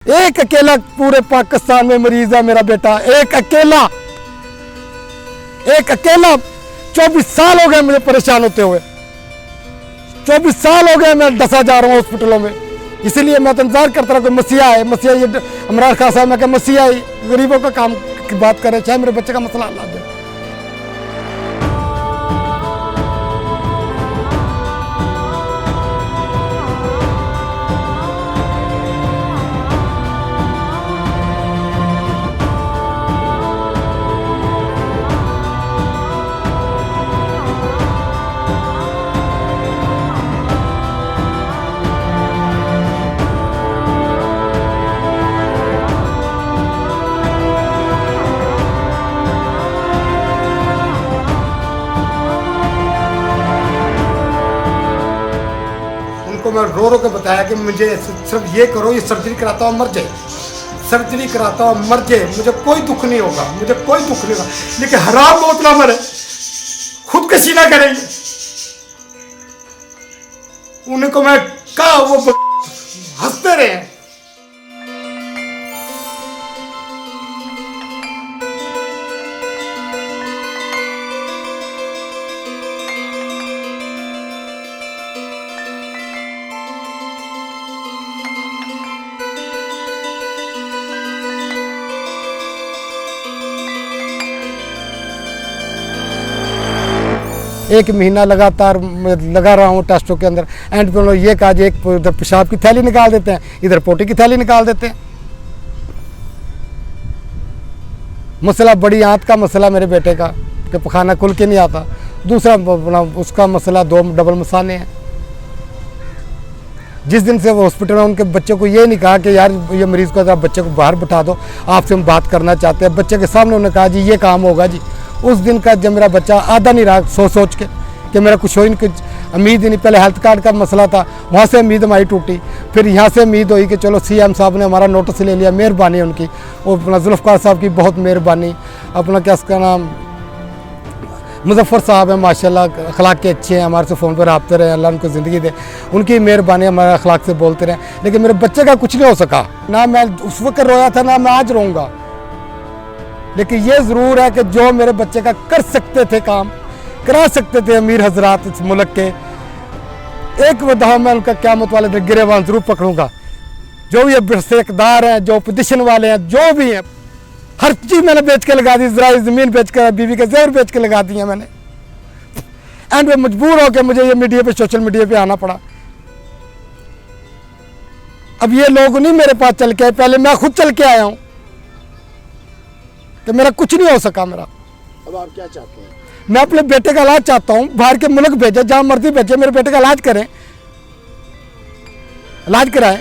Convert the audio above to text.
एक अकेला पूरे पाकिस्तान में मरीज है मेरा बेटा, एक अकेला 24 साल हो गए मुझे परेशान होते हुए। 24 साल हो गए मैं डसा जा रहा हूँ हॉस्पिटलों में। इसीलिए मैं तो इंतजार करता रहा कोई मसीहा है, मसीहा ये इमरान खान साहब, मैं क्या मसीहा गरीबों का काम की बात करें, चाहे मेरे बच्चे का मसला हल दे। उनको मैं रो रो के बताया कि मुझे सिर्फ ये करो, ये सर्जरी कराता हूँ मर जाए, सर्जरी कराता हूँ मर जाए, मुझे कोई दुख नहीं होगा, मुझे कोई दुख नहीं होगा, लेकिन हराम मौत ना मरे, खुदकुशी ना करेंगे। उनको मैं कहा, वो हंसते रहे। एक महीना लगातार लगा रहा हूँ टेस्टों के अंदर। एंड पे ये कहा जी, एक इधर पेशाब की थैली निकाल देते हैं, इधर पोटी की थैली निकाल देते हैं। मसला बड़ी आंत का मसला मेरे बेटे का कि पखाना खुल के नहीं आता। दूसरा उसका मसला 2 डबल मसाने हैं। जिस दिन से वो हॉस्पिटल में उनके बच्चे को ये नहीं कहा कि यार ये मरीज़ को बच्चे को बाहर बिठा दो, आपसे हम बात करना चाहते हैं, बच्चे के सामने उन्होंने कहा जी ये काम होगा जी। उस दिन का जब मेरा बच्चा आधा नहीं रहा सोच के कि मेरा कुछ हो ही नहीं, उम्मीद ही नहीं। पहले हेल्थ कार्ड का मसला था, वहाँ से उम्मीद हमारी टूटी, फिर यहाँ से उम्मीद हुई कि चलो सीएम साहब ने हमारा नोटिस ले लिया, मेहरबानी उनकी, वो अपना जुल्फ़कार साहब की बहुत मेहरबानी, अपना क्या उसका नाम मुजफ्फर साहब है, माशाल्लाह अखलाक के अच्छे हैं, हमारे से फ़ोन पर रबते रहे, अल्लाह उनको ज़िंदगी दे, उनकी मेहरबानी, हमारे अखलाक से बोलते रहे। लेकिन मेरे बच्चे का कुछ नहीं हो सका, ना मैं उस वक्त रोया था, ना मैं आज रोऊंगा। लेकिन ये ज़रूर है कि जो मेरे बच्चे का कर सकते थे, काम करा सकते थे अमीर हजरात इस मुल्क के, एक दफ़ा मैं उनका क़यामत वाले दिन गिरेबान ज़रूर पकड़ूंगा। जो भी इक़्तिदार हैं, जो अपोजिशन वाले हैं, जो भी हैं, हर चीज़ मैंने बेच के लगा दी, ज़मीन बेच कर, बीवी के जेवर बेच के लगा दिए मैंने। एंड में मजबूर होकर मुझे ये मीडिया पे, सोशल मीडिया पे आना पड़ा। अब ये लोग नहीं मेरे पास चल के आए, पहले मैं खुद चल के आया हूँ कि मेरा कुछ नहीं हो सका मेरा। अब आप क्या चाहते हैं? मैं अपने बेटे का इलाज चाहता हूँ, बाहर के मुल्क भेजे, जहाँ मर्जी भेजे, मेरे बेटे का इलाज करें, इलाज कराएं।